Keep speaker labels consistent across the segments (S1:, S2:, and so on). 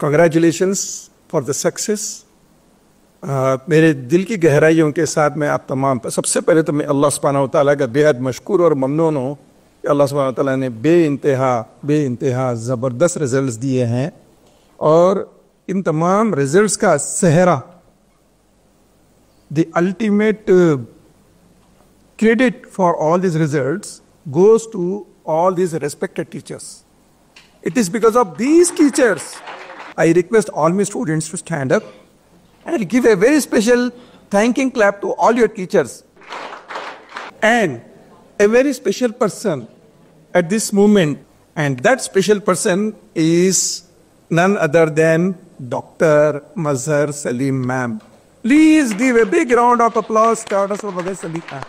S1: Congratulations for the success. میرے دل کی گہرائیوں کے ساتھ میں آپ تمام سب سے پہلے تو میں اللہ سبحانہ و تعالیٰ کا بے حد مشکور اور ممنون ہوں کہ اللہ سبحانہ و تعالیٰ نے بے انتہا زبردست رزلٹس دیے ہیں، اور ان تمام رزلٹس کا سہرا، the ultimate credit for all these results goes to all these respected teachers. It is because of these teachers I request all my students to stand up and give a very special thanking clap to all your teachers. And a very special person at this moment, and that special person is none other than Dr. Mazhar Salim ma'am. Please give a big round of applause to Dr. Mazhar Salim ma'am.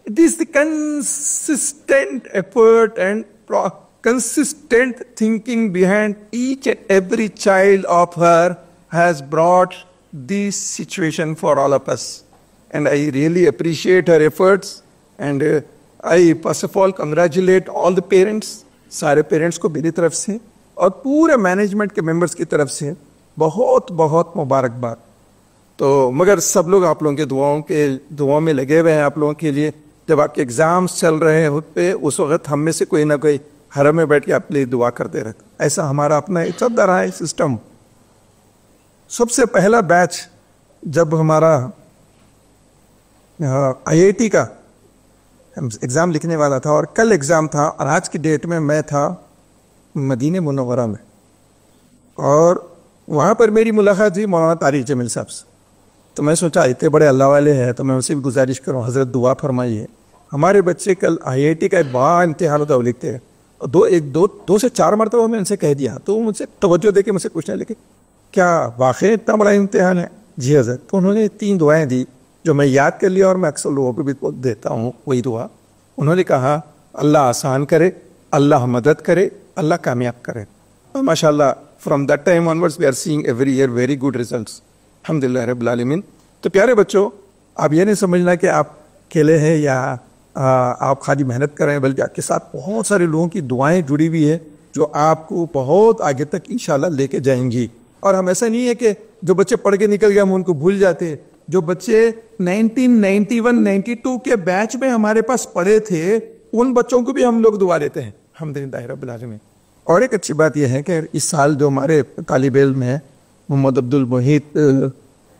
S1: It is the consistent effort and consistent thinking behind each and every child of her has brought this situation for all of us. And I really appreciate her efforts. And I first of all congratulate all the parents, سارے parents کو میری طرف سے اور پورے management کے members کی طرف سے بہت بہت مبارکباد. تو مگر سب لوگ آپ لوگوں کے دعاؤں میں لگے ہوئے ہیں آپ لوگوں کے لیے. جب آپ کے ایگزامس چل رہے ہوتے اس وقت ہم میں سے کوئی نہ کوئی حرم میں بیٹھ کے آپ لیے دعا کرتے رہتا. ایسا ہمارا اپنا چلتا رہا ہے سسٹم. سب سے پہلا بیچ جب ہمارا IIT کا ایگزام لکھنے والا تھا، اور کل ایگزام تھا، اور آج کی ڈیٹ میں تھا مدینہ منورہ میں، اور وہاں پر میری ملاقات تھی مولانا طارق جمیل صاحب سے. تو میں سوچا اتنے بڑے اللہ والے ہیں تو میں ان سے بھی گزارش کروں، حضرت دعا فرمائیے. ہمارے بچے کل IIT کا با امتحان ہوتا وہ لکھتے ہیں، دو سے چار مرتبہ میں ان سے کہہ دیا، تو مجھ سے توجہ دے کے مجھ سے پوچھنے لگے کیا واقعی اتنا بڑا امتحان ہے؟ جی حضرت. تو انہوں نے 3 دعائیں دی جو میں یاد کر لیا، اور میں اکثر لوگوں کو بھی دیتا ہوں وہی دعا. انہوں نے کہا اللہ آسان کرے، اللہ مدد کرے، اللہ کامیاب کرے. ماشاء اللہ from that time onwards we are seeing every year very good results الحمدللہ رب العالمین. تو پیارے بچوں، آپ یہ نہیں سمجھنا کہ آپ اکیلے ہیں یا آپ خالی محنت کر رہے ہیں، بلکہ آپ کے ساتھ بہت سارے لوگوں کی دعائیں جڑی ہوئی ہے جو آپ کو بہت آگے تک انشاءاللہ لے کے جائیں گی. اور ہم ایسا نہیں ہے کہ جو بچے پڑھ کے نکل گئے ہم ان کو بھول جاتے ہیں. جو بچے 1991-92 کے بیچ میں ہمارے پاس پڑھے تھے ان بچوں کو بھی ہم لوگ دعا دیتے ہیں الحمدللہ رب العالمین. اور ایک اچھی بات یہ ہے کہ اس سال جو ہمارے طالب علم ہیں محمد عبد المحیط،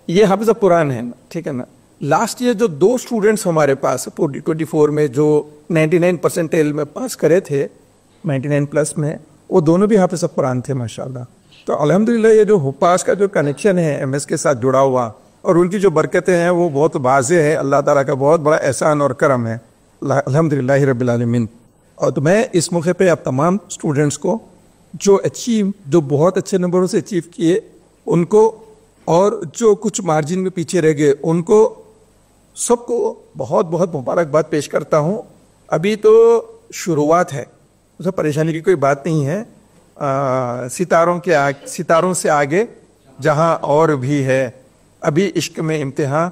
S1: یہ حافظ قرآن ہے، ٹھیک ہے نا. لاسٹ ایئر جو 2 اسٹوڈنٹس ہمارے پاس 24 میں جو 99% میں پاس کرے تھے 99+ میں، وہ دونوں بھی حافظ قرآن تھے ماشاءاللہ. تو الحمدللہ یہ جو حفاظ کا جو کنیکشن ہے MS کے ساتھ جڑا ہوا، اور ان کی جو برکتیں ہیں وہ بہت واضح ہے. اللہ تعالیٰ کا بہت بڑا احسان اور کرم ہے الحمدللہ رب العالمین. اور تو میں اس موقع پہ اب تمام اسٹوڈنٹس کو جو بہت اچھے نمبروں سے اچیو کیے ان کو، اور جو کچھ مارجن میں پیچھے رہ گئے ان کو، سب کو بہت بہت مبارکباد پیش کرتا ہوں. ابھی تو شروعات ہے، اسے پریشانی کی کوئی بات نہیں ہے. ستاروں سے آگے جہاں اور بھی ہے، ابھی عشق میں امتحان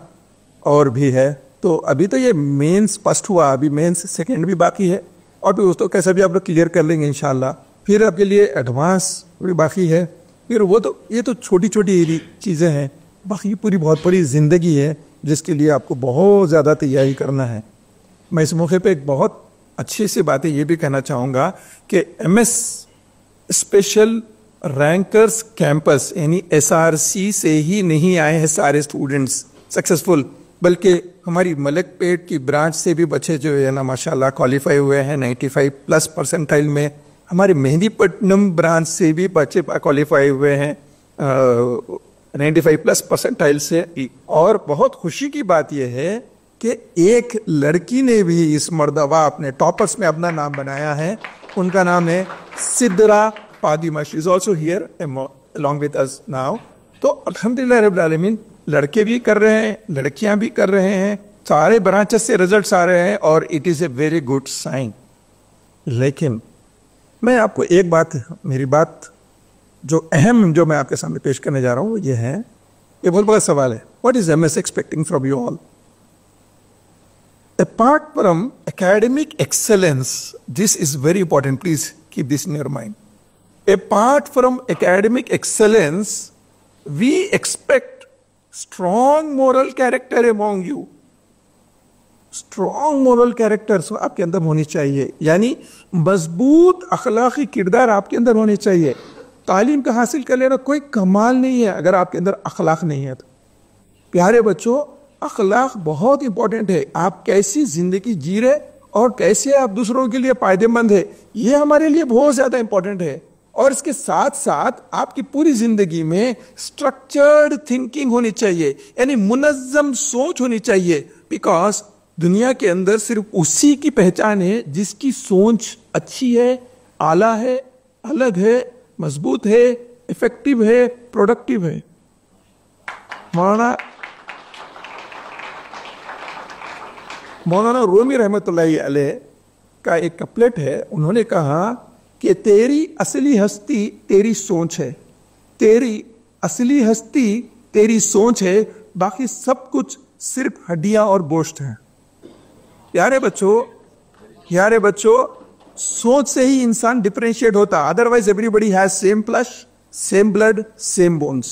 S1: اور بھی ہے. تو ابھی تو یہ مینس فرسٹ ہوا، ابھی مینس سیکنڈ بھی باقی ہے، اور بھی اس تو کیسا بھی آپ لوگ کلیئر کر لیں گے انشاءاللہ. پھر آپ کے لیے ایڈوانس بھی باقی ہے. پھر یہ تو چھوٹی چھوٹی چیزیں ہیں، باقی پوری بہت بڑی زندگی ہے جس کے لیے آپ کو بہت زیادہ تیاری کرنا ہے. میں اس موقع پہ ایک بہت اچھی سی باتیں یہ بھی کہنا چاہوں گا کہ MS اسپیشل رینکرز کیمپس یعنی SRC سے ہی نہیں آئے ہیں سارے اسٹوڈنٹس سکسیزفل، بلکہ ہماری ملک پیٹ کی برانچ سے بھی بچے جو ہے نا ماشاءاللہ کوالیفائی ہوئے ہیں 95+ میں. ہمارے مہندی پٹنم برانچ سے بھی بچے کوالیفائی ہوئے ہیں 95+ سے. اور بہت خوشی کی بات یہ ہے کہ ایک لڑکی نے بھی اس مرتبہ اپنے ٹاپرز میں اپنا نام بنایا ہے. ان کا نام ہے Sidra Fatima. She is also here along with us now. تو الحمدللہ رب العالمین، لڑکے بھی کر رہے ہیں، لڑکیاں بھی کر رہے ہیں، سارے برانچز سے رزلٹس آ رہے ہیں، اور it is a very good sign. لیکن میں آپ کو ایک بات، میری بات جو اہم جو میں آپ کے سامنے پیش کرنے جا رہا ہوں وہ یہ ہے، یہ بہت بڑا سوال ہے. What is MS expecting from you all? Apart from academic excellence, this is very important. Please keep this in your mind. Apart from academic excellence, we expect strong moral character among you. Strong moral character آپ کے اندر ہونی چاہیے, یعنی مضبوط اخلاقی کردار آپ کے اندر ہونے چاہیے. تعلیم کا حاصل کر لینا کوئی کمال نہیں ہے اگر آپ کے اندر اخلاق نہیں ہے تو. پیارے بچوں, اخلاق بہت امپورٹنٹ ہے. آپ کیسی زندگی جی رہے اور کیسے آپ دوسروں کے لیے فائدہ مند ہے, یہ ہمارے لیے بہت زیادہ امپورٹنٹ ہے. اور اس کے ساتھ ساتھ آپ کی پوری زندگی میں اسٹرکچرڈ تھنکنگ ہونی چاہیے, یعنی منظم سوچ ہونی چاہیے. بیکاز دنیا کے اندر صرف اسی کی پہچان ہے جس کی سوچ اچھی ہے, اعلیٰ ہے, الگ ہے, مضبوط ہے, افیکٹو ہے, پروڈکٹیو ہے. مولانا رومی رحمۃ اللہ علیہ کا ایک کپلیٹ ہے. انہوں نے کہا کہ تیری اصلی ہستی تیری سوچ ہے, تیری اصلی ہستی تیری سوچ ہے, باقی سب کچھ صرف ہڈیاں اور گوشت ہیں. پیارے بچوں, سوچ سے ہی انسان ڈفرینشیٹ ہوتا, otherwise everybody has same flesh, same blood, same bones,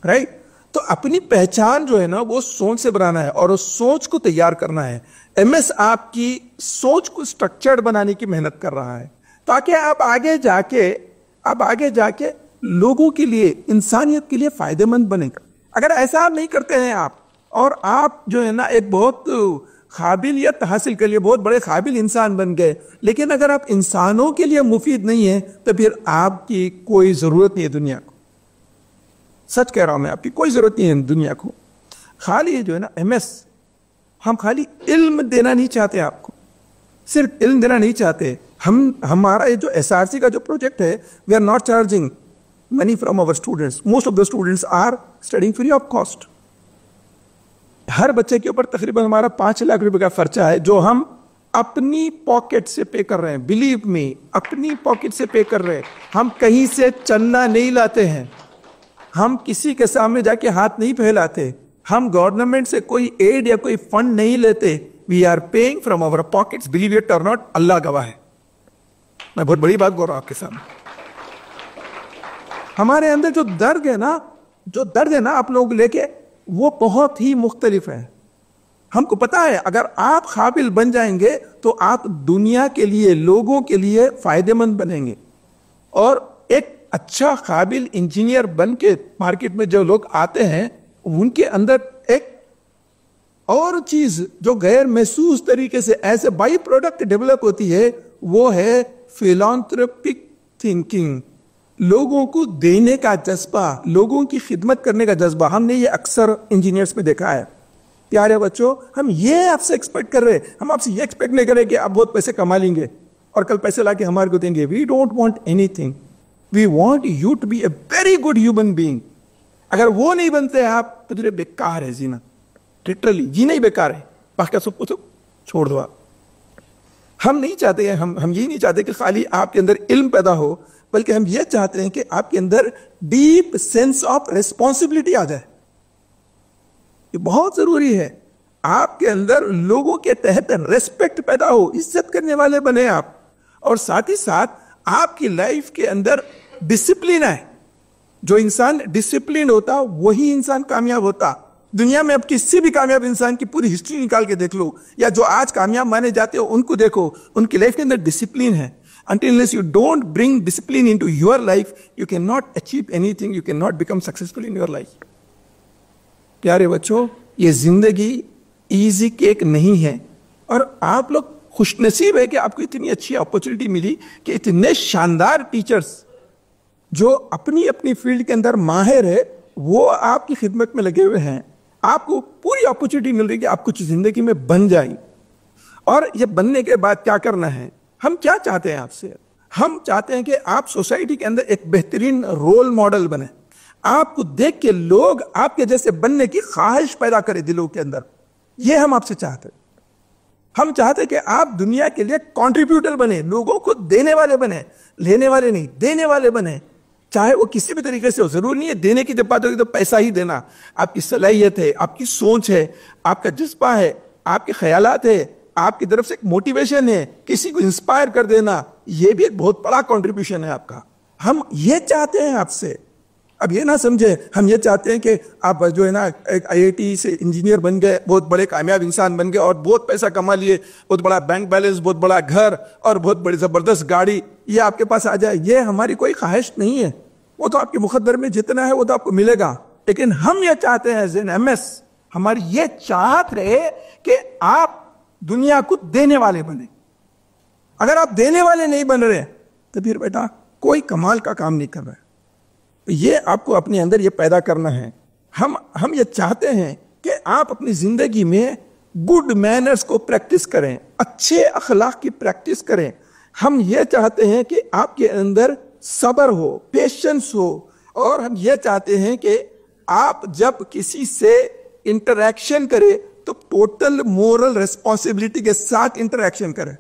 S1: right. تو اپنی پہچان جو ہے نا وہ سوچ سے بنانا ہے اور اس سوچ کو تیار کرنا ہے. ایم ایس آپ کی سوچ کو اسٹرکچرڈ بنانے کی محنت کر رہا ہے تاکہ آپ آگے جا کے لوگوں کے لیے, انسانیت کے لیے فائدہ مند بنے گا. اگر ایسا نہیں کرتے ہیں آپ, اور آپ جو ہے نا ایک بہت قابلیت حاصل کر لیے, بہت بڑے قابل انسان بن گئے, لیکن اگر آپ انسانوں کے لیے مفید نہیں ہیں تو پھر آپ کی کوئی ضرورت نہیں ہے دنیا کو. سچ کہہ رہا ہوں میں, آپ کی کوئی ضرورت نہیں ہے دنیا کو. خالی جو ہے نا ایم ایس, ہم خالی علم دینا نہیں چاہتے آپ کو, صرف علم دینا نہیں چاہتے. ہمارا جو ایس آر سی کا جو پروجیکٹ ہے, we are not charging money from our students. Most of the students are studying free of cost. ہر بچے کے اوپر تقریباً ہمارا 5 لاکھ روپے کا خرچہ ہے جو ہم اپنی پاکٹ سے پے کر رہے ہیں. بلیو می, اپنی پاکٹ سے پے کر رہے ہیں. ہم کہیں سے چندہ نہیں لاتے ہیں, ہم کسی کے سامنے جا کے ہاتھ نہیں پھیلاتے, ہم گورنمنٹ سے کوئی ایڈ یا کوئی فنڈ نہیں لیتے. We are paying from our pockets, believe it or not, اللہ گواہ ہے. میں بہت بڑی بات بول رہا ہوں آپ کے سامنے. ہمارے اندر جو درد ہے نا آپ لوگ لے کے, وہ بہت ہی مختلف ہے. ہم کو پتا ہے اگر آپ قابل بن جائیں گے تو آپ دنیا کے لیے, لوگوں کے لیے فائدہ مند بنیں گے. اور ایک اچھا قابل انجینئر بن کے مارکیٹ میں جو لوگ آتے ہیں, ان کے اندر ایک اور چیز جو غیر محسوس طریقے سے as a by product develop ہوتی ہے, وہ ہے فیلانتھروپک تھنکنگ. لوگوں کو دینے کا جذبہ, لوگوں کی خدمت کرنے کا جذبہ. ہم نے یہ اکثر انجینئرز میں دیکھا ہے. پیارے بچوں, ہم یہ آپ سے ایکسپیکٹ کر رہے ہیں, ہم آپ سے یہ ایکسپیکٹ نہیں کر رہے کہ آپ بہت پیسے کما لیں گے اور کل پیسے لا کے ہمارے کو دیں گے. We don't want anything, we want you to be a very good human being. اگر وہ نہیں بنتے آپ تو تجھے بیکار ہے جینا, لٹرلی جینا ہی بیکار ہے. باقی سب کو چھوڑ دو. ہم نہیں چاہتے ہیں, ہم یہ نہیں چاہتے کہ خالی آپ کے اندر علم پیدا ہو, بلکہ ہم یہ چاہتے ہیں کہ آپ کے اندر ڈیپ سینس آف ریسپانسبلٹی آ جائے. یہ بہت ضروری ہے. آپ کے اندر لوگوں کے تحت ریسپیکٹ پیدا ہو, عزت کرنے والے بنے آپ. اور ساتھ ہی ساتھ آپ کی لائف کے اندر ڈسپلن ہے. جو انسان ڈسپلن ہوتا وہی انسان کامیاب ہوتا. دنیا میں اب کسی بھی کامیاب انسان کی پوری ہسٹری نکال کے دیکھ لو, یا جو آج کامیاب مانے جاتے ہو ان کو دیکھو, ان کی لائف کے اندر ڈسپلن ہے. Until unless you don't bring discipline into your life, you cannot achieve anything, you cannot become successful in your life. پیارے بچوں, یہ زندگی ایزی کیک نہیں ہے, اور آپ لوگ خوش نصیب ہے کہ آپ کو اتنی اچھی اپرچونٹی ملی کہ اتنے شاندار ٹیچرز جو اپنی اپنی فیلڈ کے اندر ماہر ہے وہ آپ کی خدمت میں لگے ہوئے ہیں. آپ کو پوری اپرچونٹی مل رہی ہے کہ آپ کچھ زندگی میں بن جائیں. اور یہ بننے کے بعد کیا کرنا ہے, ہم کیا چاہتے ہیں آپ سے؟ ہم چاہتے ہیں کہ آپ سوسائٹی کے اندر ایک بہترین رول ماڈل بنے. آپ کو دیکھ کے لوگ آپ کے جیسے بننے کی خواہش پیدا کرے دلوں کے اندر. یہ ہم آپ سے چاہتے ہیں. ہم چاہتے ہیں کہ آپ دنیا کے لیے کنٹریبیوٹر بنے, لوگوں کو دینے والے بنے, لینے والے نہیں, دینے والے بنے. چاہے وہ کسی بھی طریقے سے ہو. ضرور نہیں ہے دینے کی جب بات ہوگی تو پیسہ ہی دینا. آپ کی صلاحیت ہے, آپ کی سوچ ہے, آپ کا جذبہ ہے, آپ کے خیالات ہے, آپ کی طرف سے ایک موٹیویشن ہے, کسی کو انسپائر کر دینا, یہ بھی ایک بہت بڑا کنٹریبیوشن ہے آپ کا. ہم یہ چاہتے ہیں آپ سے. اب یہ نہ سمجھے ہم یہ چاہتے ہیں کہ آپ جو ہے نا ایک IIT سے انجینئر بن گئے, بہت بڑے کامیاب انسان بن گئے اور بہت پیسہ کما لیے, بہت بڑا بینک بیلنس, بہت بڑا گھر اور بہت بڑی زبردست گاڑی, یہ آپ کے پاس آ جائے. یہ ہماری کوئی خواہش نہیں ہے. وہ تو آپ کے مقدر میں جتنا ہے وہ تو آپ کو ملے گا. لیکن ہم یہ چاہتے ہیں زین MS, ہماری یہ چاہت رہے کہ آپ دنیا کو دینے والے بنے. اگر آپ دینے والے نہیں بن رہے تو پھر بیٹا کوئی کمال کا کام نہیں کر رہے. یہ آپ کو اپنے اندر یہ پیدا کرنا ہے. ہم یہ چاہتے ہیں کہ آپ اپنی زندگی میں گڈ مینرز کو پریکٹس کریں, اچھے اخلاق کی پریکٹس کریں. ہم یہ چاہتے ہیں کہ آپ کے اندر صبر ہو, پیشنس ہو, اور ہم یہ چاہتے ہیں کہ آپ جب کسی سے انٹریکشن کرے تو ٹوٹل مورل ریسپانسبلٹی کے ساتھ انٹریکشن کریں.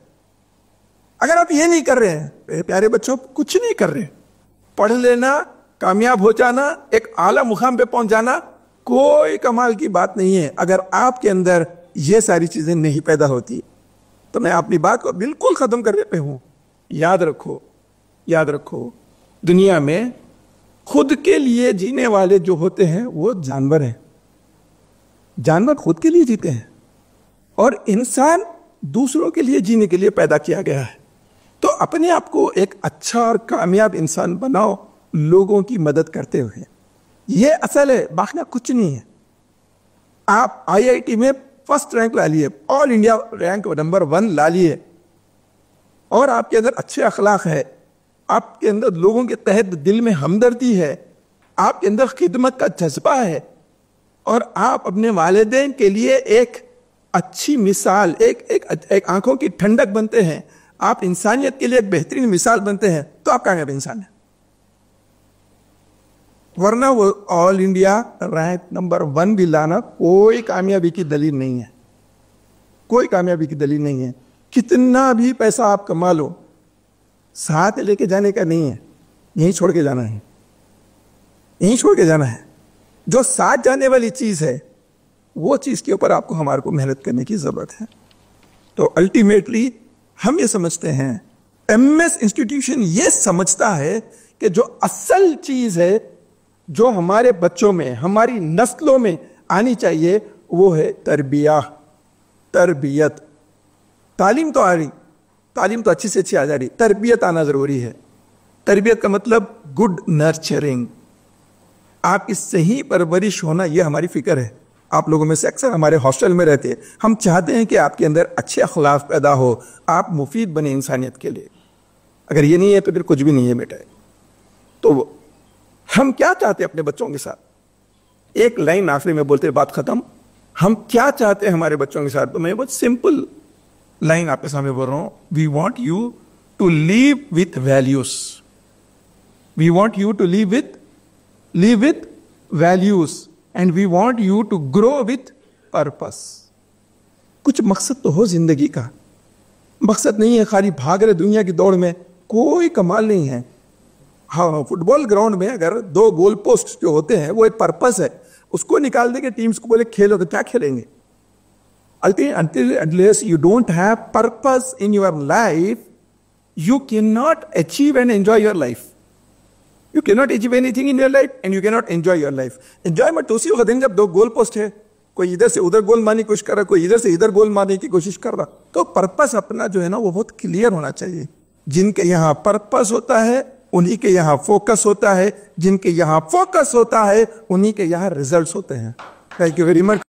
S1: اگر آپ یہ نہیں کر رہے ہیں پیارے بچوں, کچھ نہیں کر رہے. پڑھ لینا, کامیاب ہو جانا, ایک اعلیٰ مقام پہ پہنچ جانا کوئی کمال کی بات نہیں ہے. اگر آپ کے اندر یہ ساری چیزیں نہیں پیدا ہوتی تو میں اپنی بات کو بالکل ختم کرنے پہ ہوں. یاد رکھو دنیا میں خود کے لیے جینے والے جو ہوتے ہیں وہ جانور ہیں. جانور خود کے لیے جیتے ہیں اور انسان دوسروں کے لیے جینے کے لیے پیدا کیا گیا ہے. تو اپنے آپ کو ایک اچھا اور کامیاب انسان بناؤ لوگوں کی مدد کرتے ہوئے. یہ اصل ہے, باقی کچھ نہیں ہے. آپ IIT میں فرسٹ رینک لا لیے, آل انڈیا رینک نمبر 1 لا لیے, اور آپ کے اندر اچھے اخلاق ہے, آپ کے اندر لوگوں کے تحت دل میں ہمدردی ہے, آپ کے اندر خدمت کا جذبہ ہے, اور آپ اپنے والدین کے لیے ایک اچھی مثال, ایک آنکھوں کی ٹھنڈک بنتے ہیں, آپ انسانیت کے لیے ایک بہترین مثال بنتے ہیں, تو آپ کامیاب انسان ہیں. ورنہ وہ آل انڈیا رینک نمبر 1 بھی لانا کوئی کامیابی کی دلیل نہیں ہے. کوئی کامیابی کی دلیل نہیں ہے. کتنا بھی پیسہ آپ کما لو, ساتھ لے کے جانے کا نہیں ہے, یہیں چھوڑ کے جانا ہے. یہیں چھوڑ کے جانا ہے. جو ساتھ جانے والی چیز ہے وہ چیز کے اوپر آپ کو ہمارے کو محنت کرنے کی ضرورت ہے. تو الٹیمیٹلی ہم یہ سمجھتے ہیں, MS انسٹیٹیوشن یہ سمجھتا ہے کہ جو اصل چیز ہے جو ہمارے بچوں میں, ہماری نسلوں میں آنی چاہیے وہ ہے تربیت. تعلیم تو آ رہی, تعلیم تو اچھی سے اچھی آ جا رہی, تربیت آنا ضروری ہے. تربیت کا مطلب گڈ نرچرنگ, آپ کی صحیح پرورش ہونا, یہ ہماری فکر ہے. آپ لوگوں میں سے اکثر ہمارے ہاسٹل میں رہتے ہیں, ہم چاہتے ہیں کہ آپ کے اندر اچھے اخلاق پیدا ہو, آپ مفید بنے انسانیت کے لیے. اگر یہ نہیں ہے تو پھر کچھ بھی نہیں ہے بیٹا. تو ہم کیا چاہتے ہیں اپنے بچوں کے ساتھ؟ ایک لائن آخری میں بولتے بات ختم. ہم کیا چاہتے ہیں ہمارے بچوں کے ساتھ؟ تو میں بہت سمپل لائن آپ کے سامنے بول رہا ہوں. We want you to live with values. We want you to live with values and we want you to grow with purpose. کچھ مقصد تو ہو زندگی کا. مقصد نہیں ہے خالی بھاگ رہے دنیا کی دوڑ میں, کوئی کمال نہیں ہے. ہاں, فٹ بال گراؤنڈ میں اگر 2 گول پوسٹ جو ہوتے ہیں وہ ایک پرپس ہے, اس کو نکال دیں کہ ٹیمز کو بولے کھیلو, تو کیا کھیلیں گے؟ Unless you don't have purpose in your life, you cannot achieve and enjoy your life. You cannot achieve anything in your life and you cannot enjoy your life. Enjoyment تو اسی وقت ہے جب 2 گول پوسٹ ہے, کوئی ادھر سے ادھر گول مارنے کی کوشش کر رہا, کوئی ادھر سے ادھر گول مارنے کی کوشش کر رہا. تو پرپس اپنا جو ہے نا وہ بہت کلیئر ہونا چاہیے. جن کے یہاں پرپس ہوتا ہے انہی کے یہاں فوکس ہوتا ہے, جن کے یہاں فوکس ہوتا ہے انہی کے یہاں ریزلٹس ہوتے ہیں. Thank you very much.